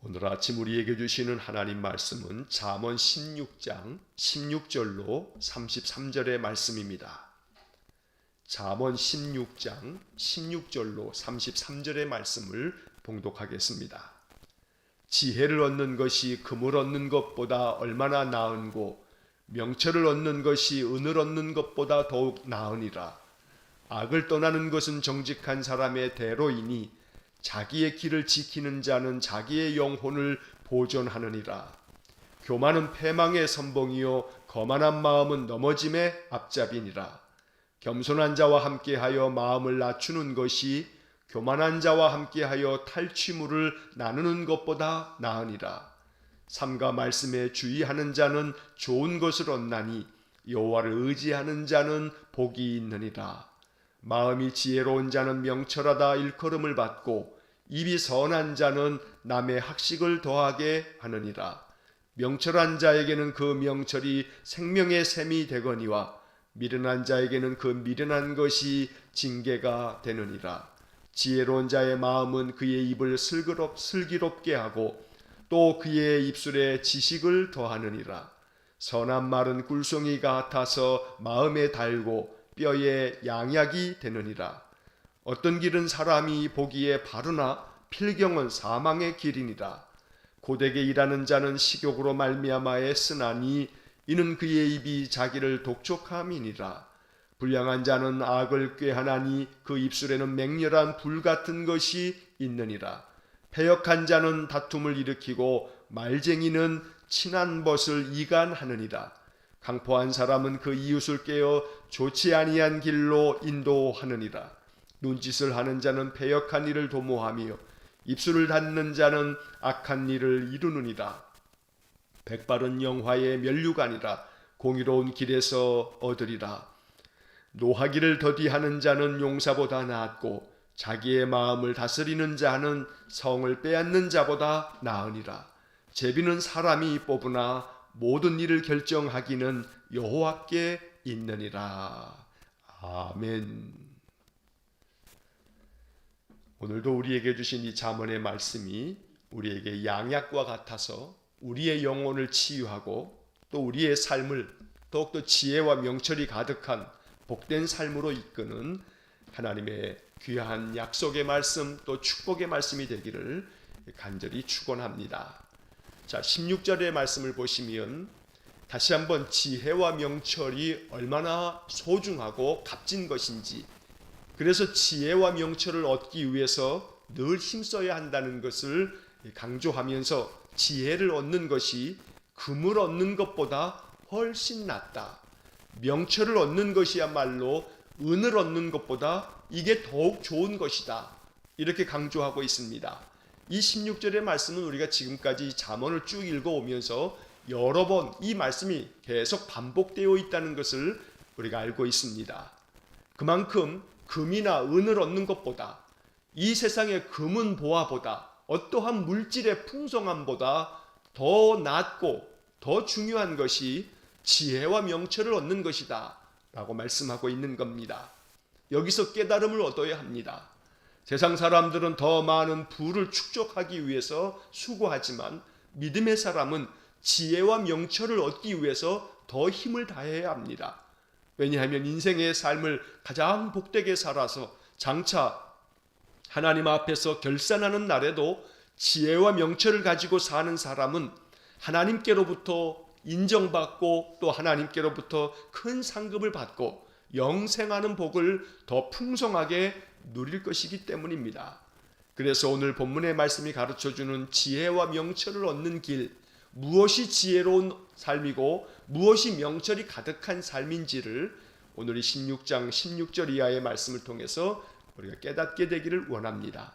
오늘 아침 우리에게 주시는 하나님 말씀은 잠언 16장 16절로 33절의 말씀입니다. 잠언 16장 16절로 33절의 말씀을 봉독하겠습니다. 지혜를 얻는 것이 금을 얻는 것보다 얼마나 나은고 명철을 얻는 것이 은을 얻는 것보다 더욱 나으니라. 악을 떠나는 것은 정직한 사람의 대로이니 자기의 길을 지키는 자는 자기의 영혼을 보존하느니라. 교만은 패망의 선봉이요 거만한 마음은 넘어짐의 앞잡이니라. 겸손한 자와 함께하여 마음을 낮추는 것이 교만한 자와 함께하여 탈취물을 나누는 것보다 나으니라. 삼가 말씀에 주의하는 자는 좋은 것을 얻나니 여호와를 의지하는 자는 복이 있느니라. 마음이 지혜로운 자는 명철하다 일컬음을 받고 입이 선한 자는 남의 학식을 더하게 하느니라. 명철한 자에게는 그 명철이 생명의 샘이 되거니와 미련한 자에게는 그 미련한 것이 징계가 되느니라. 지혜로운 자의 마음은 그의 입을 슬기롭게 하고 또 그의 입술에 지식을 더하느니라. 선한 말은 꿀송이 같아서 마음에 달고 뼈에 양약이 되느니라. 어떤 길은 사람이 보기에 바르나 필경은 사망의 길이니라. 고되게 일하는 자는 식욕으로 말미암아 애쓰나니 이는 그의 입이 자기를 독촉함이니라. 불량한 자는 악을 꾀하나니 그 입술에는 맹렬한 불 같은 것이 있느니라. 패역한 자는 다툼을 일으키고 말쟁이는 친한 벗을 이간하느니라. 강포한 사람은 그 이웃을 깨어 좋지 아니한 길로 인도하느니라. 눈짓을 하는 자는 패역한 일을 도모하며 입술을 닫는 자는 악한 일을 이루느니라. 백발은 영화의 면류관이라. 공의로운 길에서 얻으리라. 노하기를 더디하는 자는 용사보다 낫고 자기의 마음을 다스리는 자는 성을 빼앗는 자보다 나으니라. 제비는 사람이 뽑으나 모든 일을 결정하기는 여호와께 있느니라. 아멘. 오늘도 우리에게 주신 이 잠언의 말씀이 우리에게 양약과 같아서 우리의 영혼을 치유하고 또 우리의 삶을 더욱더 지혜와 명철이 가득한 복된 삶으로 이끄는 하나님의 귀한 약속의 말씀 또 축복의 말씀이 되기를 간절히 축원합니다. 자, 16절의 말씀을 보시면 다시 한번 지혜와 명철이 얼마나 소중하고 값진 것인지, 그래서 지혜와 명철을 얻기 위해서 늘 힘써야 한다는 것을 강조하면서 지혜를 얻는 것이 금을 얻는 것보다 훨씬 낫다. 명철을 얻는 것이야말로 은을 얻는 것보다 이게 더욱 좋은 것이다. 이렇게 강조하고 있습니다. 이 16절의 말씀은 우리가 지금까지 잠언을 쭉 읽어오면서 여러 번 이 말씀이 계속 반복되어 있다는 것을 우리가 알고 있습니다. 그만큼 금이나 은을 얻는 것보다 이 세상의 금은 보화보다 어떠한 물질의 풍성함보다 더 낫고 더 중요한 것이 지혜와 명철을 얻는 것이다 라고 말씀하고 있는 겁니다. 여기서 깨달음을 얻어야 합니다. 세상 사람들은 더 많은 부를 축적하기 위해서 수고하지만 믿음의 사람은 지혜와 명철을 얻기 위해서 더 힘을 다해야 합니다. 왜냐하면 인생의 삶을 가장 복되게 살아서 장차 하나님 앞에서 결산하는 날에도 지혜와 명철을 가지고 사는 사람은 하나님께로부터 인정받고 또 하나님께로부터 큰 상급을 받고 영생하는 복을 더 풍성하게 누릴 것이기 때문입니다. 그래서 오늘 본문의 말씀이 가르쳐주는 지혜와 명철을 얻는 길, 무엇이 지혜로운 삶이고 무엇이 명철이 가득한 삶인지를 오늘 이 16장 16절 이하의 말씀을 통해서 우리가 깨닫게 되기를 원합니다.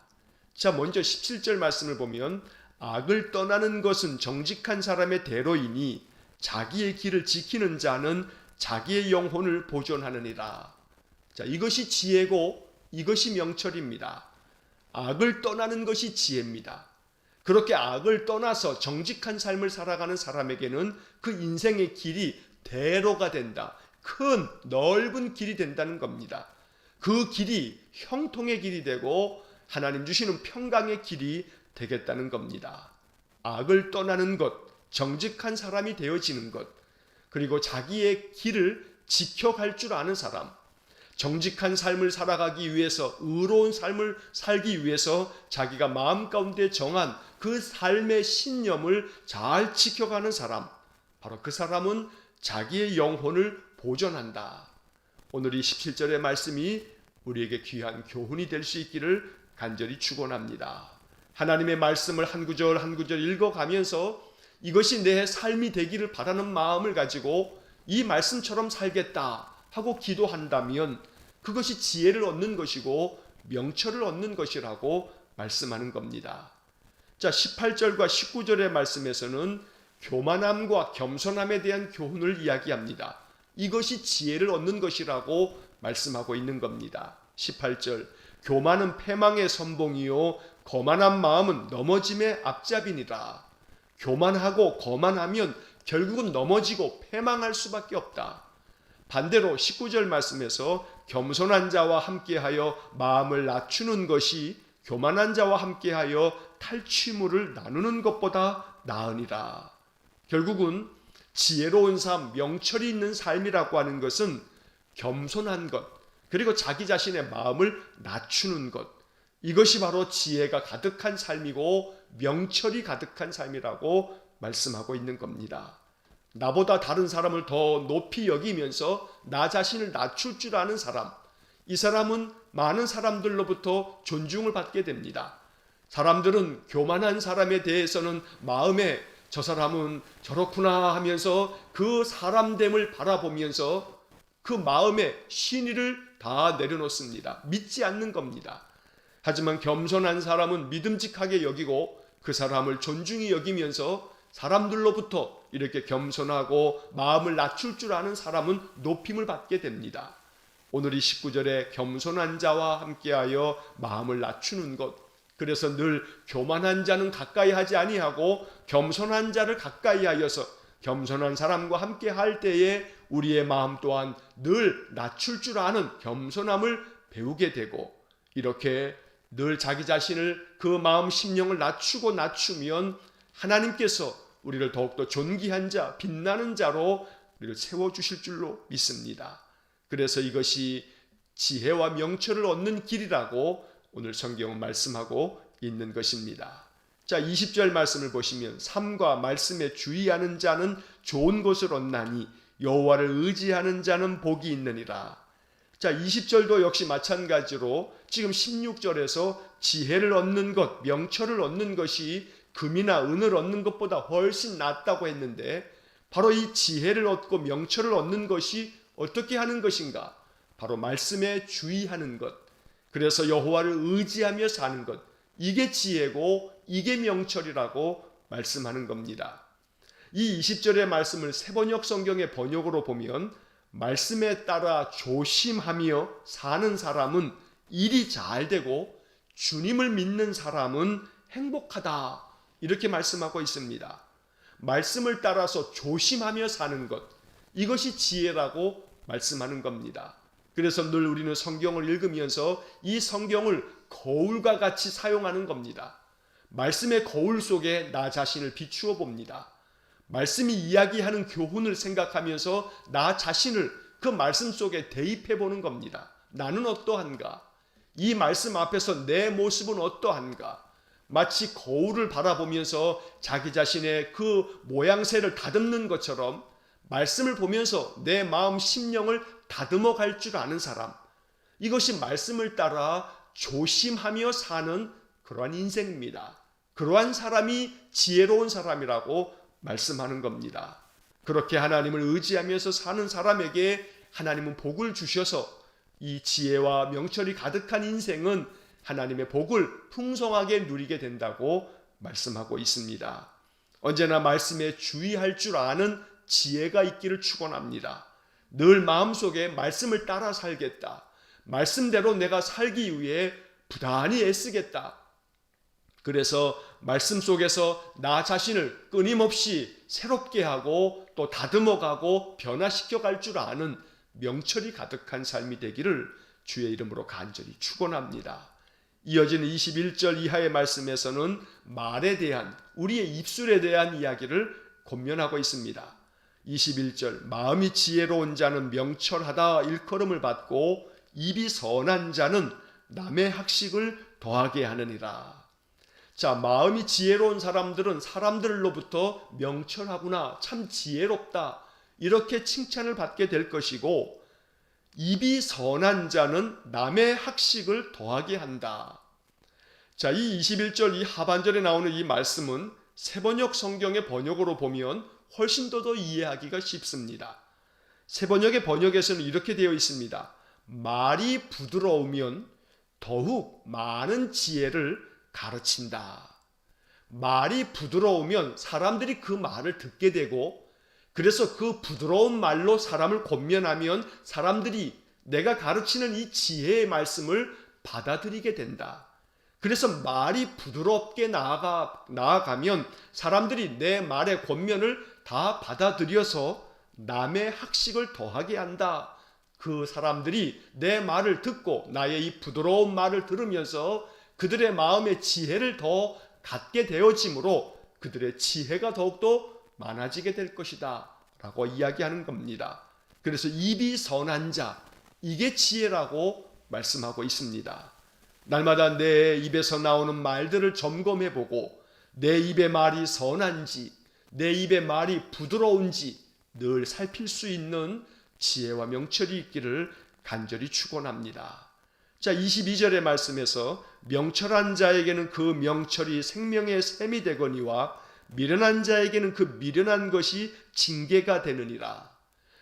자, 먼저 17절 말씀을 보면 악을 떠나는 것은 정직한 사람의 대로이니 자기의 길을 지키는 자는 자기의 영혼을 보존하느니라. 자, 이것이 지혜고 이것이 명철입니다. 악을 떠나는 것이 지혜입니다. 그렇게 악을 떠나서 정직한 삶을 살아가는 사람에게는 그 인생의 길이 대로가 된다. 큰 넓은 길이 된다는 겁니다. 그 길이 형통의 길이 되고 하나님 주시는 평강의 길이 되겠다는 겁니다. 악을 떠나는 것, 정직한 사람이 되어지는 것, 그리고 자기의 길을 지켜갈 줄 아는 사람, 정직한 삶을 살아가기 위해서, 의로운 삶을 살기 위해서 자기가 마음 가운데 정한 그 삶의 신념을 잘 지켜가는 사람, 바로 그 사람은 자기의 영혼을 보존한다. 오늘 이 17절의 말씀이 우리에게 귀한 교훈이 될 수 있기를 간절히 축원합니다. 하나님의 말씀을 한 구절 한 구절 읽어가면서 이것이 내 삶이 되기를 바라는 마음을 가지고 이 말씀처럼 살겠다 하고 기도한다면 그것이 지혜를 얻는 것이고 명철을 얻는 것이라고 말씀하는 겁니다. 자, 18절과 19절의 말씀에서는 교만함과 겸손함에 대한 교훈을 이야기합니다. 이것이 지혜를 얻는 것이라고 말씀하고 있는 겁니다. 18절, 교만은 패망의 선봉이요 거만한 마음은 넘어짐의 앞잡이니라. 교만하고 거만하면 결국은 넘어지고 패망할 수밖에 없다. 반대로 19절 말씀에서 겸손한 자와 함께하여 마음을 낮추는 것이 교만한 자와 함께하여 탈취물을 나누는 것보다 나으니라. 결국은 지혜로운 삶, 명철이 있는 삶이라고 하는 것은 겸손한 것, 그리고 자기 자신의 마음을 낮추는 것, 이것이 바로 지혜가 가득한 삶이고 명철이 가득한 삶이라고 말씀하고 있는 겁니다. 나보다 다른 사람을 더 높이 여기면서 나 자신을 낮출 줄 아는 사람, 이 사람은 많은 사람들로부터 존중을 받게 됩니다. 사람들은 교만한 사람에 대해서는 마음에 저 사람은 저렇구나 하면서 그 사람됨을 바라보면서 그 마음에 신의를 다 내려놓습니다. 믿지 않는 겁니다. 하지만 겸손한 사람은 믿음직하게 여기고 그 사람을 존중히 여기면서 사람들로부터 이렇게 겸손하고 마음을 낮출 줄 아는 사람은 높임을 받게 됩니다. 오늘 이 19절에 겸손한 자와 함께하여 마음을 낮추는 것, 그래서 늘 교만한 자는 가까이 하지 아니하고 겸손한 자를 가까이 하여서 겸손한 사람과 함께 할 때에 우리의 마음 또한 늘 낮출 줄 아는 겸손함을 배우게 되고, 이렇게 늘 자기 자신을 그 마음 심령을 낮추면 하나님께서 우리를 더욱더 존귀한 자, 빛나는 자로 우리를 세워주실 줄로 믿습니다. 그래서 이것이 지혜와 명철을 얻는 길이라고 오늘 성경은 말씀하고 있는 것입니다. 자, 20절 말씀을 보시면 삶과 말씀에 주의하는 자는 좋은 것을 얻나니 여호와를 의지하는 자는 복이 있느니라. 자, 20절도 역시 마찬가지로 지금 16절에서 지혜를 얻는 것, 명철을 얻는 것이 금이나 은을 얻는 것보다 훨씬 낫다고 했는데, 바로 이 지혜를 얻고 명철을 얻는 것이 어떻게 하는 것인가? 바로 말씀에 주의하는 것, 그래서 여호와를 의지하며 사는 것, 이게 지혜고 이게 명철이라고 말씀하는 겁니다. 이 20절의 말씀을 세번역 성경의 번역으로 보면 말씀에 따라 조심하며 사는 사람은 일이 잘 되고 주님을 믿는 사람은 행복하다, 이렇게 말씀하고 있습니다. 말씀을 따라서 조심하며 사는 것, 이것이 지혜라고 말씀하는 겁니다. 그래서 늘 우리는 성경을 읽으면서 이 성경을 거울과 같이 사용하는 겁니다. 말씀의 거울 속에 나 자신을 비추어 봅니다. 말씀이 이야기하는 교훈을 생각하면서 나 자신을 그 말씀 속에 대입해 보는 겁니다. 나는 어떠한가? 이 말씀 앞에서 내 모습은 어떠한가? 마치 거울을 바라보면서 자기 자신의 그 모양새를 다듬는 것처럼 말씀을 보면서 내 마음 심령을 다듬어 갈 줄 아는 사람, 이것이 말씀을 따라 조심하며 사는 그러한 인생입니다. 그러한 사람이 지혜로운 사람이라고 말씀하는 겁니다. 그렇게 하나님을 의지하면서 사는 사람에게 하나님은 복을 주셔서 이 지혜와 명철이 가득한 인생은 하나님의 복을 풍성하게 누리게 된다고 말씀하고 있습니다. 언제나 말씀에 주의할 줄 아는 지혜가 있기를 축원합니다. 늘 마음속에 말씀을 따라 살겠다, 말씀대로 내가 살기 위해 부단히 애쓰겠다, 그래서 말씀 속에서 나 자신을 끊임없이 새롭게 하고 또 다듬어가고 변화시켜 갈 줄 아는 명철이 가득한 삶이 되기를 주의 이름으로 간절히 축원합니다. 이어지는 21절 이하의 말씀에서는 말에 대한, 우리의 입술에 대한 이야기를 권면하고 있습니다. 21절, 마음이 지혜로운 자는 명철하다 일컬음을 받고 입이 선한 자는 남의 학식을 더하게 하느니라. 자, 마음이 지혜로운 사람들은 사람들로부터 명철하구나, 참 지혜롭다, 이렇게 칭찬을 받게 될 것이고, 입이 선한 자는 남의 학식을 더하게 한다. 자, 이 21절 이 하반절에 나오는 이 말씀은 세번역 성경의 번역으로 보면 훨씬 더 이해하기가 쉽습니다. 세번역의 번역에서는 이렇게 되어 있습니다. 말이 부드러우면 더욱 많은 지혜를 가르친다. 말이 부드러우면 사람들이 그 말을 듣게 되고, 그래서 그 부드러운 말로 사람을 권면하면 사람들이 내가 가르치는 이 지혜의 말씀을 받아들이게 된다. 그래서 말이 부드럽게 나아가면 사람들이 내 말의 권면을 다 받아들여서 남의 학식을 더하게 한다. 그 사람들이 내 말을 듣고 나의 이 부드러운 말을 들으면서 그들의 마음의 지혜를 더 갖게 되어지므로 그들의 지혜가 더욱더 많아지게 될 것이다 라고 이야기하는 겁니다. 그래서 입이 선한 자, 이게 지혜라고 말씀하고 있습니다. 날마다 내 입에서 나오는 말들을 점검해보고 내 입의 말이 선한지, 내 입의 말이 부드러운지 늘 살필 수 있는 지혜와 명철이 있기를 간절히 축원합니다. 자, 22절의 말씀에서 명철한 자에게는 그 명철이 생명의 샘이 되거니와 미련한 자에게는 그 미련한 것이 징계가 되느니라.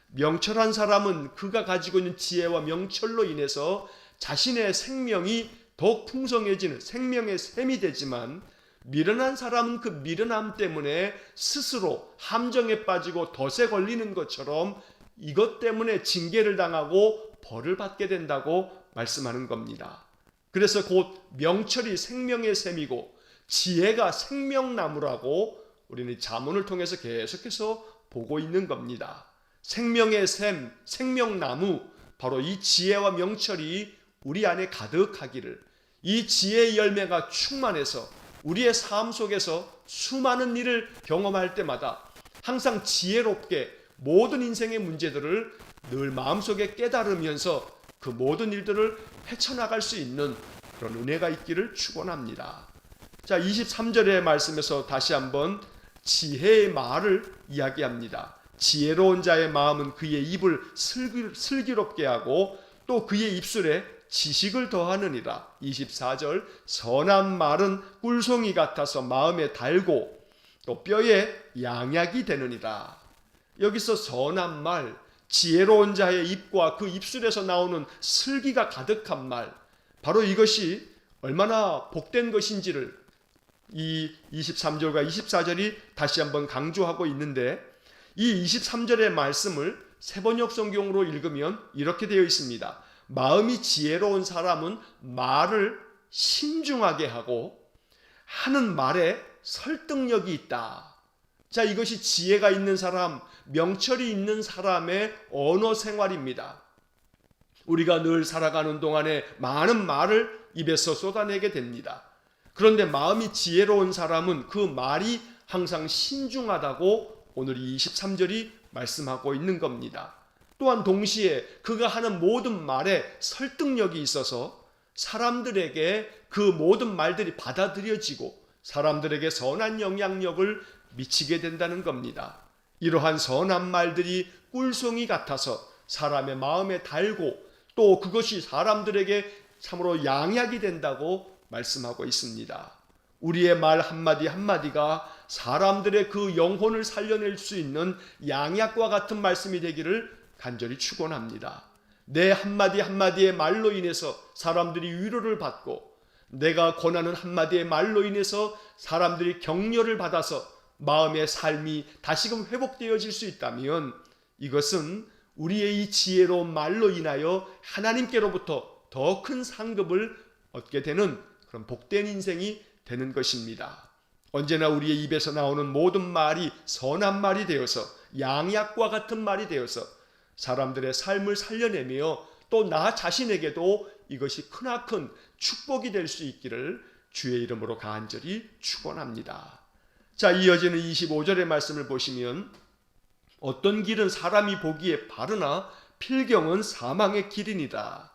명철한 사람은 그가 가지고 있는 지혜와 명철로 인해서 자신의 생명이 더욱 풍성해지는 생명의 샘이 되지만, 미련한 사람은 그 미련함 때문에 스스로 함정에 빠지고 덫에 걸리는 것처럼 이것 때문에 징계를 당하고 벌을 받게 된다고 말씀하는 겁니다. 그래서 곧 명철이 생명의 샘이고 지혜가 생명나무라고 우리는 잠언을 통해서 계속해서 보고 있는 겁니다. 생명의 샘, 생명나무, 바로 이 지혜와 명철이 우리 안에 가득하기를, 이 지혜의 열매가 충만해서 우리의 삶 속에서 수많은 일을 경험할 때마다 항상 지혜롭게 모든 인생의 문제들을 늘 마음속에 깨달으면서 그 모든 일들을 헤쳐나갈 수 있는 그런 은혜가 있기를 축원합니다. 자, 23절의 말씀에서 다시 한번 지혜의 말을 이야기합니다. 지혜로운 자의 마음은 그의 입을 슬기롭게 하고 또 그의 입술에 지식을 더하느니라. 24절, 선한 말은 꿀송이 같아서 마음에 달고 또 뼈에 양약이 되느니라. 여기서 선한 말, 지혜로운 자의 입과 그 입술에서 나오는 슬기가 가득한 말, 바로 이것이 얼마나 복된 것인지를 이 23절과 24절이 다시 한번 강조하고 있는데, 이 23절의 말씀을 세번역 성경으로 읽으면 이렇게 되어 있습니다. 마음이 지혜로운 사람은 말을 신중하게 하고 하는 말에 설득력이 있다. 자, 이것이 지혜가 있는 사람, 명철이 있는 사람의 언어 생활입니다. 우리가 늘 살아가는 동안에 많은 말을 입에서 쏟아내게 됩니다. 그런데 마음이 지혜로운 사람은 그 말이 항상 신중하다고 오늘 이 23절이 말씀하고 있는 겁니다. 또한 동시에 그가 하는 모든 말에 설득력이 있어서 사람들에게 그 모든 말들이 받아들여지고 사람들에게 선한 영향력을 미치게 된다는 겁니다. 이러한 선한 말들이 꿀송이 같아서 사람의 마음에 달고 또 그것이 사람들에게 참으로 양약이 된다고 말씀하고 있습니다. 우리의 말 한마디 한마디가 사람들의 그 영혼을 살려낼 수 있는 양약과 같은 말씀이 되기를 간절히 축원합니다. 내 한마디 한마디의 말로 인해서 사람들이 위로를 받고 내가 권하는 한마디의 말로 인해서 사람들이 격려를 받아서 마음의 삶이 다시금 회복되어질 수 있다면 이것은 우리의 이 지혜로운 말로 인하여 하나님께로부터 더 큰 상급을 얻게 되는 그런 복된 인생이 되는 것입니다. 언제나 우리의 입에서 나오는 모든 말이 선한 말이 되어서 양약과 같은 말이 되어서 사람들의 삶을 살려내며 또 나 자신에게도 이것이 크나큰 축복이 될 수 있기를 주의 이름으로 간절히 축원합니다. 자, 이어지는 25절의 말씀을 보시면 어떤 길은 사람이 보기에 바르나 필경은 사망의 길이니라.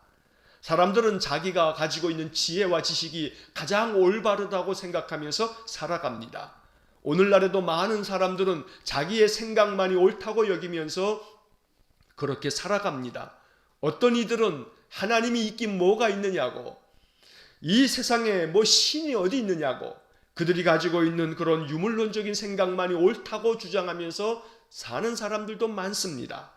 사람들은 자기가 가지고 있는 지혜와 지식이 가장 올바르다고 생각하면서 살아갑니다. 오늘날에도 많은 사람들은 자기의 생각만이 옳다고 여기면서 그렇게 살아갑니다. 어떤 이들은 하나님이 있긴 뭐가 있느냐고, 이 세상에 뭐 신이 어디 있느냐고, 그들이 가지고 있는 그런 유물론적인 생각만이 옳다고 주장하면서 사는 사람들도 많습니다.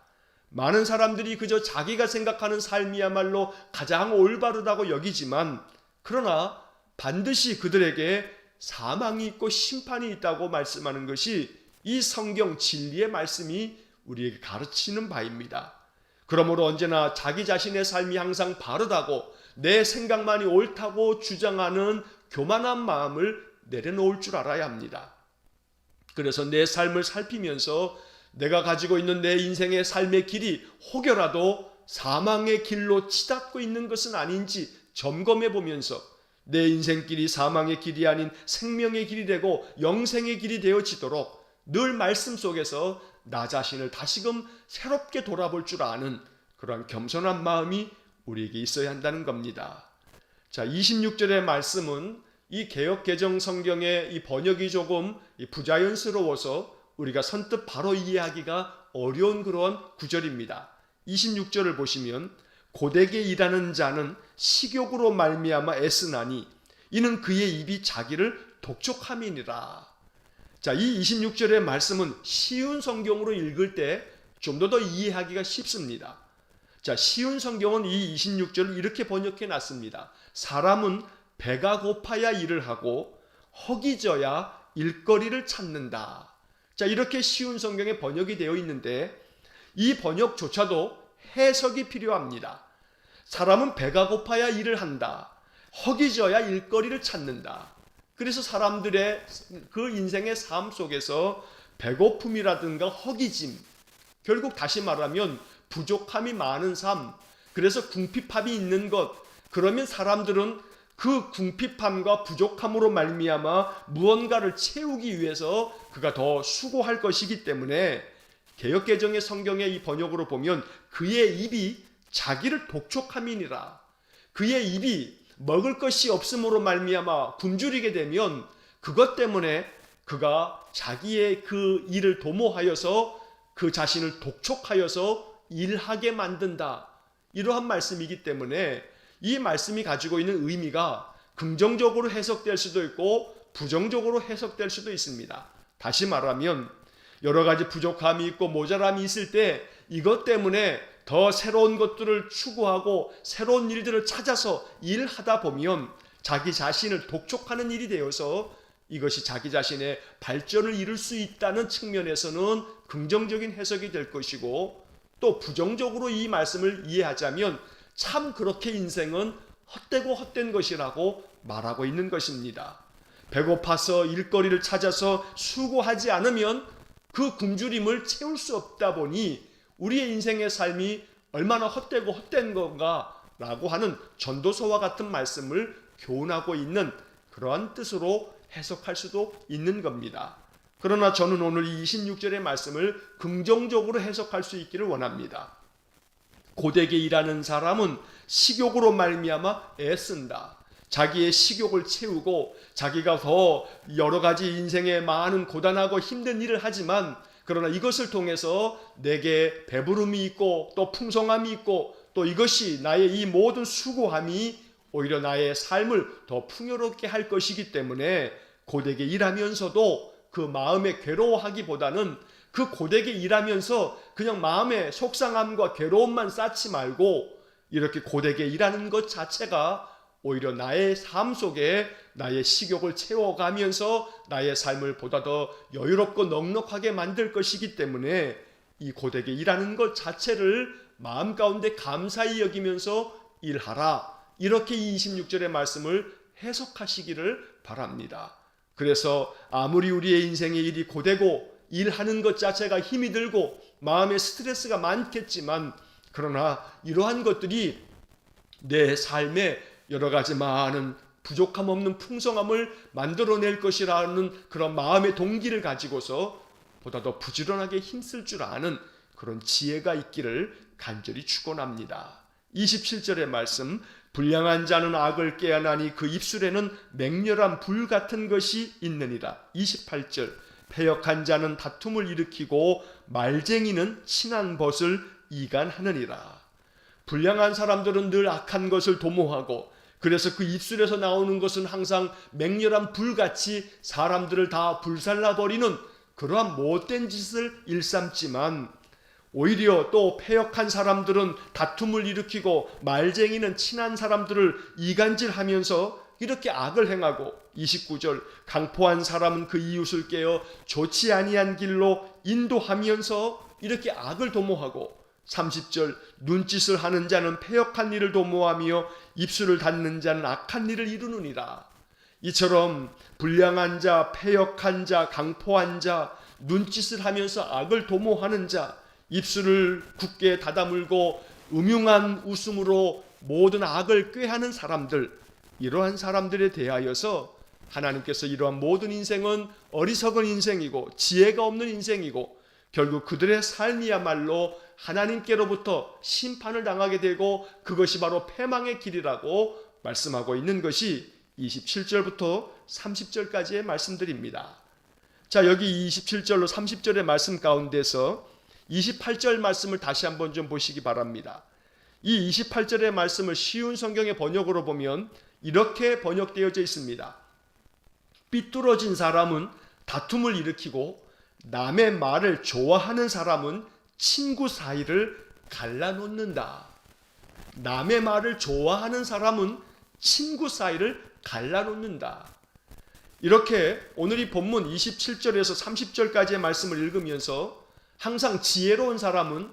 많은 사람들이 그저 자기가 생각하는 삶이야말로 가장 올바르다고 여기지만, 그러나 반드시 그들에게 사망이 있고 심판이 있다고 말씀하는 것이 이 성경 진리의 말씀이 우리에게 가르치는 바입니다. 그러므로 언제나 자기 자신의 삶이 항상 바르다고 내 생각만이 옳다고 주장하는 교만한 마음을 내려놓을 줄 알아야 합니다. 그래서 내 삶을 살피면서 내가 가지고 있는 내 인생의 삶의 길이 혹여라도 사망의 길로 치닫고 있는 것은 아닌지 점검해 보면서 내 인생길이 사망의 길이 아닌 생명의 길이 되고 영생의 길이 되어지도록 늘 말씀 속에서 나 자신을 다시금 새롭게 돌아볼 줄 아는 그러한 겸손한 마음이 우리에게 있어야 한다는 겁니다. 자, 26절의 말씀은 이 개역개정 성경의 이 번역이 조금 부자연스러워서 우리가 선뜻 바로 이해하기가 어려운 그런 구절입니다. 26절을 보시면 고되게 일하는 자는 식욕으로 말미암아 애쓰나니 이는 그의 입이 자기를 독촉함이니라. 자, 이 26절의 말씀은 쉬운 성경으로 읽을 때 좀 더 이해하기가 쉽습니다. 자, 쉬운 성경은 이 26절을 이렇게 번역해 놨습니다. 사람은 배가 고파야 일을 하고 허기져야 일거리를 찾는다. 자, 이렇게 쉬운 성경에 번역이 되어 있는데 이 번역조차도 해석이 필요합니다. 사람은 배가 고파야 일을 한다. 허기져야 일거리를 찾는다. 그래서 사람들의 그 인생의 삶 속에서 배고픔이라든가 허기짐, 결국 다시 말하면 부족함이 많은 삶, 그래서 궁핍함이 있는 것, 그러면 사람들은 그 궁핍함과 부족함으로 말미암아 무언가를 채우기 위해서 그가 더 수고할 것이기 때문에 개역개정의 성경의 이 번역으로 보면 그의 입이 자기를 독촉함이니라. 그의 입이 먹을 것이 없음으로 말미암아 굶주리게 되면 그것 때문에 그가 자기의 그 일을 도모하여서 그 자신을 독촉하여서 일하게 만든다. 이러한 말씀이기 때문에 이 말씀이 가지고 있는 의미가 긍정적으로 해석될 수도 있고 부정적으로 해석될 수도 있습니다. 다시 말하면 여러 가지 부족함이 있고 모자람이 있을 때 이것 때문에 더 새로운 것들을 추구하고 새로운 일들을 찾아서 일하다 보면 자기 자신을 독촉하는 일이 되어서 이것이 자기 자신의 발전을 이룰 수 있다는 측면에서는 긍정적인 해석이 될 것이고, 또 부정적으로 이 말씀을 이해하자면 참 그렇게 인생은 헛되고 헛된 것이라고 말하고 있는 것입니다. 배고파서 일거리를 찾아서 수고하지 않으면 그 굶주림을 채울 수 없다 보니 우리의 인생의 삶이 얼마나 헛되고 헛된 건가 라고 하는 전도서와 같은 말씀을 교훈하고 있는 그러한 뜻으로 해석할 수도 있는 겁니다. 그러나 저는 오늘 이 26절의 말씀을 긍정적으로 해석할 수 있기를 원합니다. 고되게 일하는 사람은 식욕으로 말미암아 애쓴다. 자기의 식욕을 채우고 자기가 더 여러 가지 인생의 많은 고단하고 힘든 일을 하지만 그러나 이것을 통해서 내게 배부름이 있고 또 풍성함이 있고 또 이것이 나의 이 모든 수고함이 오히려 나의 삶을 더 풍요롭게 할 것이기 때문에 고되게 일하면서도 그 마음에 괴로워하기보다는 그 고되게 일하면서 그냥 마음에 속상함과 괴로움만 쌓지 말고 이렇게 고되게 일하는 것 자체가 오히려 나의 삶 속에 나의 식욕을 채워가면서 나의 삶을 보다 더 여유롭고 넉넉하게 만들 것이기 때문에 이 고되게 일하는 것 자체를 마음 가운데 감사히 여기면서 일하라. 이렇게 이 26절의 말씀을 해석하시기를 바랍니다. 그래서 아무리 우리의 인생의 일이 고되고 일하는 것 자체가 힘이 들고 마음에 스트레스가 많겠지만 그러나 이러한 것들이 내 삶에 여러 가지 많은 부족함 없는 풍성함을 만들어낼 것이라는 그런 마음의 동기를 가지고서 보다 더 부지런하게 힘쓸 줄 아는 그런 지혜가 있기를 간절히 축원합니다. 27절의 말씀, 불량한 자는 악을 꾀하나니 그 입술에는 맹렬한 불 같은 것이 있느니라. 28절, 패역한 자는 다툼을 일으키고 말쟁이는 친한 벗을 이간하느니라. 불량한 사람들은 늘 악한 것을 도모하고, 그래서 그 입술에서 나오는 것은 항상 맹렬한 불같이 사람들을 다 불살라버리는 그러한 못된 짓을 일삼지만, 오히려 또 패역한 사람들은 다툼을 일으키고 말쟁이는 친한 사람들을 이간질하면서 이렇게 악을 행하고, 29절, 강포한 사람은 그 이웃을 깨어 좋지 아니한 길로 인도하면서 이렇게 악을 도모하고, 30절, 눈짓을 하는 자는 패역한 일을 도모하며 입술을 닫는 자는 악한 일을 이루느니라. 이처럼 불량한 자, 패역한 자, 강포한 자, 눈짓을 하면서 악을 도모하는 자, 입술을 굳게 닫아물고 음흉한 웃음으로 모든 악을 꾀하는 사람들, 이러한 사람들에 대하여서 하나님께서 이러한 모든 인생은 어리석은 인생이고 지혜가 없는 인생이고 결국 그들의 삶이야말로 하나님께로부터 심판을 당하게 되고 그것이 바로 패망의 길이라고 말씀하고 있는 것이 27절부터 30절까지의 말씀들입니다. 자, 여기 27절로 30절의 말씀 가운데서 28절 말씀을 다시 한번 좀 보시기 바랍니다. 이 28절의 말씀을 쉬운 성경의 번역으로 보면 이렇게 번역되어져 있습니다. 삐뚤어진 사람은 다툼을 일으키고 남의 말을 좋아하는 사람은 친구 사이를 갈라놓는다. 남의 말을 좋아하는 사람은 친구 사이를 갈라놓는다. 이렇게 오늘 이 본문 27절에서 30절까지의 말씀을 읽으면서 항상 지혜로운 사람은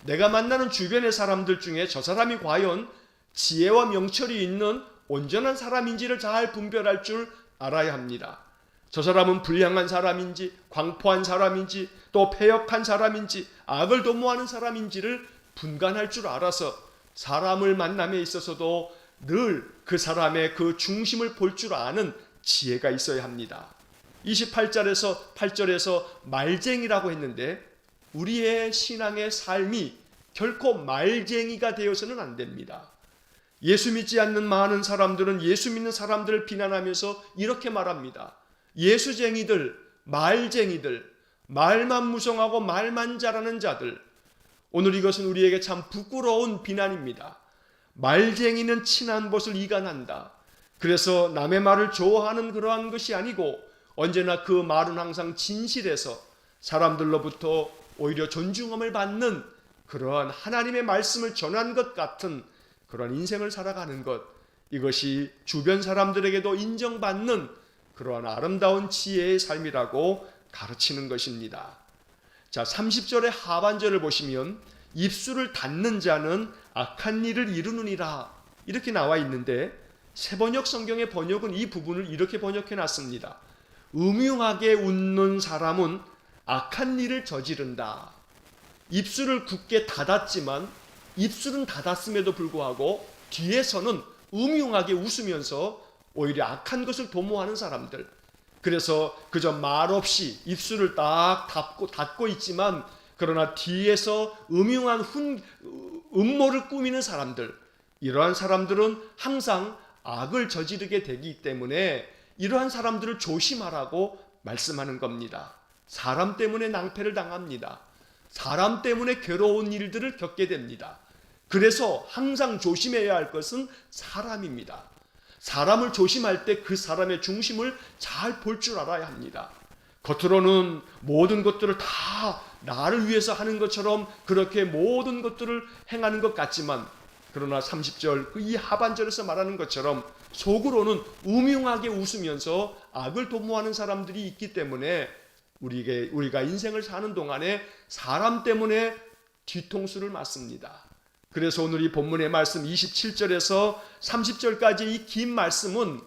내가 만나는 주변의 사람들 중에 저 사람이 과연 지혜와 명철이 있는 온전한 사람인지를 잘 분별할 줄 알아야 합니다. 저 사람은 불량한 사람인지, 광포한 사람인지, 또 패역한 사람인지, 악을 도모하는 사람인지를 분간할 줄 알아서 사람을 만남에 있어서도 늘 그 사람의 그 중심을 볼 줄 아는 지혜가 있어야 합니다. 28절에서 말쟁이라고 했는데 우리의 신앙의 삶이 결코 말쟁이가 되어서는 안 됩니다. 예수 믿지 않는 많은 사람들은 예수 믿는 사람들을 비난하면서 이렇게 말합니다. 예수쟁이들, 말쟁이들, 말만 무성하고 말만 잘하는 자들. 오늘 이것은 우리에게 참 부끄러운 비난입니다. 말쟁이는 친한 벗을 이간한다. 그래서 남의 말을 좋아하는 그러한 것이 아니고 언제나 그 말은 항상 진실해서 사람들로부터 오히려 존중함을 받는 그러한 하나님의 말씀을 전한 것 같은 그러한 인생을 살아가는 것, 이것이 주변 사람들에게도 인정받는 그러한 아름다운 지혜의 삶이라고 가르치는 것입니다. 자, 30절의 하반절을 보시면 입술을 닫는 자는 악한 일을 이루느니라 이렇게 나와 있는데 새번역 성경의 번역은 이 부분을 이렇게 번역해 놨습니다. 음흉하게 웃는 사람은 악한 일을 저지른다. 입술을 굳게 닫았지만 입술은 닫았음에도 불구하고 뒤에서는 음흉하게 웃으면서 오히려 악한 것을 도모하는 사람들. 그래서 그저 말없이 입술을 딱 닫고 있지만 그러나 뒤에서 음흉한 음모를 꾸미는 사람들, 이러한 사람들은 항상 악을 저지르게 되기 때문에 이러한 사람들을 조심하라고 말씀하는 겁니다. 사람 때문에 낭패를 당합니다. 사람 때문에 괴로운 일들을 겪게 됩니다. 그래서 항상 조심해야 할 것은 사람입니다. 사람을 조심할 때 그 사람의 중심을 잘 볼 줄 알아야 합니다. 겉으로는 모든 것들을 다 나를 위해서 하는 것처럼 그렇게 모든 것들을 행하는 것 같지만 그러나 30절 이 하반절에서 말하는 것처럼 속으로는 음흉하게 웃으면서 악을 도모하는 사람들이 있기 때문에 우리가 인생을 사는 동안에 사람 때문에 뒤통수를 맞습니다. 그래서 오늘 이 본문의 말씀 27절에서 30절까지 이 긴 말씀은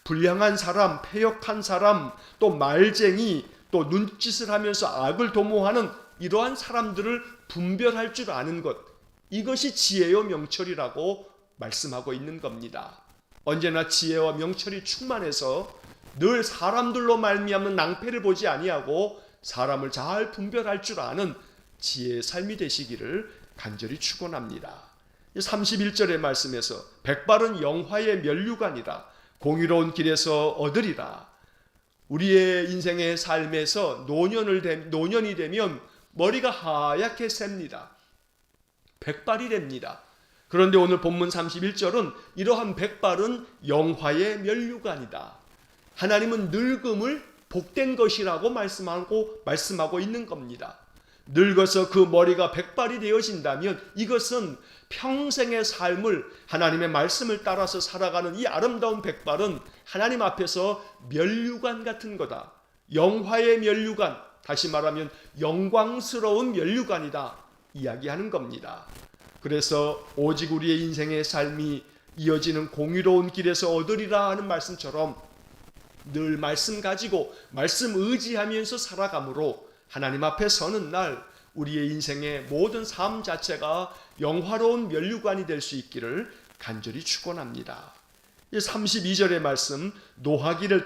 불량한 사람, 패역한 사람, 또 말쟁이, 또 눈짓을 하면서 악을 도모하는 이러한 사람들을 분별할 줄 아는 것, 이것이 지혜요 명철이라고 말씀하고 있는 겁니다. 언제나 지혜와 명철이 충만해서 늘 사람들로 말미암는 낭패를 보지 아니하고 사람을 잘 분별할 줄 아는 지혜의 삶이 되시기를 간절히 축원합니다. 31절의 말씀에서 백발은 영화의 면류관이라 공의로운 길에서 얻으리라. 우리의 인생의 삶에서 노년이 되면 머리가 하얗게 셉니다. 백발이 됩니다. 그런데 오늘 본문 31절은 이러한 백발은 영화의 면류관이다. 하나님은 늙음을 복된 것이라고 말씀하고 있는 겁니다. 늙어서 그 머리가 백발이 되어진다면 이것은 평생의 삶을 하나님의 말씀을 따라서 살아가는 이 아름다운 백발은 하나님 앞에서 면류관 같은 거다. 영화의 면류관, 다시 말하면 영광스러운 면류관이다 이야기하는 겁니다. 그래서 오직 우리의 인생의 삶이 이어지는 공의로운 길에서 얻으리라 하는 말씀처럼 늘 말씀 가지고 말씀 의지하면서 살아가므로 하나님 앞에 서는 날 우리의 인생의 모든 삶 자체가 영화로운 면류관이 될 수 있기를 간절히 축원합니다. 32절의 말씀, 노하기를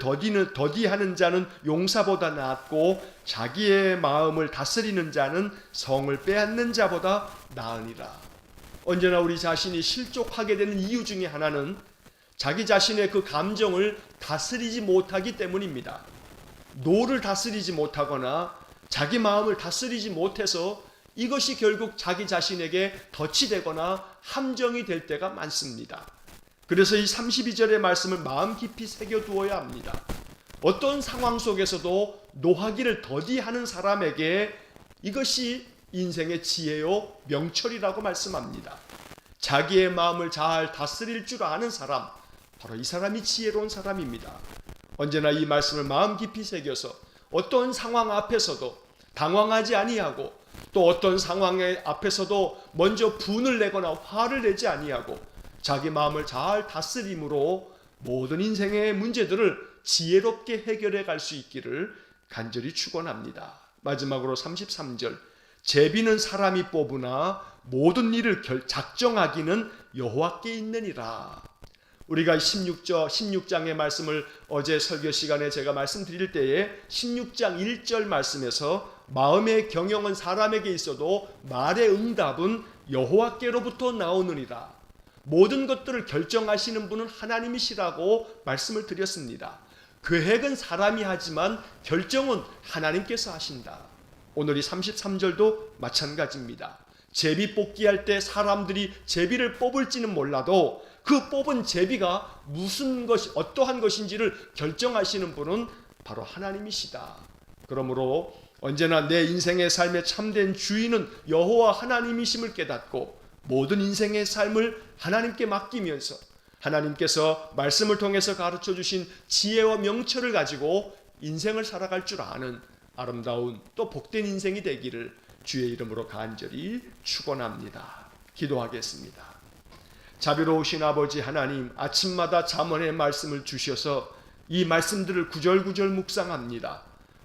더디하는 자는 용사보다 낫고 자기의 마음을 다스리는 자는 성을 빼앗는 자보다 나으니라. 언제나 우리 자신이 실족하게 되는 이유 중에 하나는 자기 자신의 그 감정을 다스리지 못하기 때문입니다. 노를 다스리지 못하거나 자기 마음을 다스리지 못해서 이것이 결국 자기 자신에게 덫이 되거나 함정이 될 때가 많습니다. 그래서 이 32절의 말씀을 마음 깊이 새겨두어야 합니다. 어떤 상황 속에서도 노하기를 더디하는 사람에게 이것이 인생의 지혜요 명철이라고 말씀합니다. 자기의 마음을 잘 다스릴 줄 아는 사람, 바로 이 사람이 지혜로운 사람입니다. 언제나 이 말씀을 마음 깊이 새겨서 어떤 상황 앞에서도 당황하지 아니하고 또 어떤 상황 앞에서도 먼저 분을 내거나 화를 내지 아니하고 자기 마음을 잘 다스림으로 모든 인생의 문제들을 지혜롭게 해결해 갈 수 있기를 간절히 축원합니다. 마지막으로 33절, 제비는 사람이 뽑으나 모든 일을 작정하기는 여호와께 있느니라. 우리가 16장의 말씀을 어제 설교 시간에 제가 말씀드릴 때에 16장 1절 말씀에서 마음의 경영은 사람에게 있어도 말의 응답은 여호와께로부터 나오느니라. 모든 것들을 결정하시는 분은 하나님이시라고 말씀을 드렸습니다. 계획은 사람이 하지만 결정은 하나님께서 하신다. 오늘 이 33절도 마찬가지입니다. 제비 뽑기 할 때 사람들이 제비를 뽑을지는 몰라도 그 뽑은 제비가 어떠한 것인지를 결정하시는 분은 바로 하나님이시다. 그러므로 언제나 내 인생의 삶의 참된 주인은 여호와 하나님이심을 깨닫고 모든 인생의 삶을 하나님께 맡기면서 하나님께서 말씀을 통해서 가르쳐 주신 지혜와 명철을 가지고 인생을 살아갈 줄 아는 아름다운 또 복된 인생이 되기를 주의 이름으로 간절히 축원합니다. 기도하겠습니다. 자비로우신 아버지 하나님, 아침마다 잠언의 말씀을 주셔서 이 말씀들을 구절구절 묵상합니다.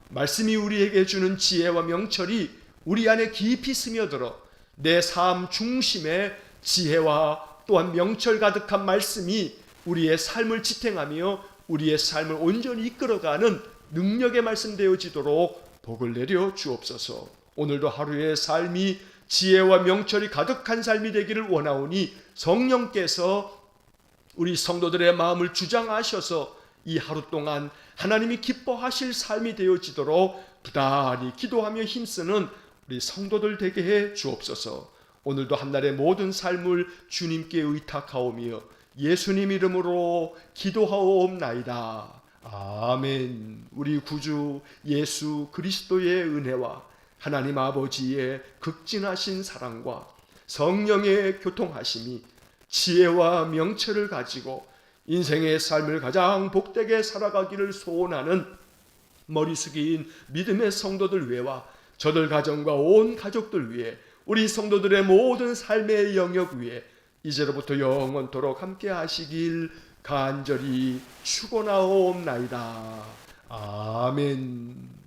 말씀이 우리에게 주는 지혜와 명철이 우리 안에 깊이 스며들어 내 삶 중심에 지혜와 또한 명철 가득한 말씀이 우리의 삶을 지탱하며 우리의 삶을 온전히 이끌어가는 능력의 말씀 되어지도록 복을 내려 주옵소서. 오늘도 하루의 삶이 지혜와 명철이 가득한 삶이 되기를 원하오니 성령께서 우리 성도들의 마음을 주장하셔서 이 하루 동안 하나님이 기뻐하실 삶이 되어지도록 부단히 기도하며 힘쓰는 우리 성도들 되게 해 주옵소서. 오늘도 한날의 모든 삶을 주님께 의탁하오며 예수님 이름으로 기도하옵나이다. 아멘. 우리 구주 예수 그리스도의 은혜와 하나님 아버지의 극진하신 사랑과 성령의 교통하심이 지혜와 명철을 가지고 인생의 삶을 가장 복되게 살아가기를 소원하는 머리 숙인 믿음의 성도들 위에와 저들 가정과 온 가족들 위에 우리 성도들의 모든 삶의 영역 위에 이제로부터 영원토록 함께 하시길 간절히 축원하옵나이다. 아멘.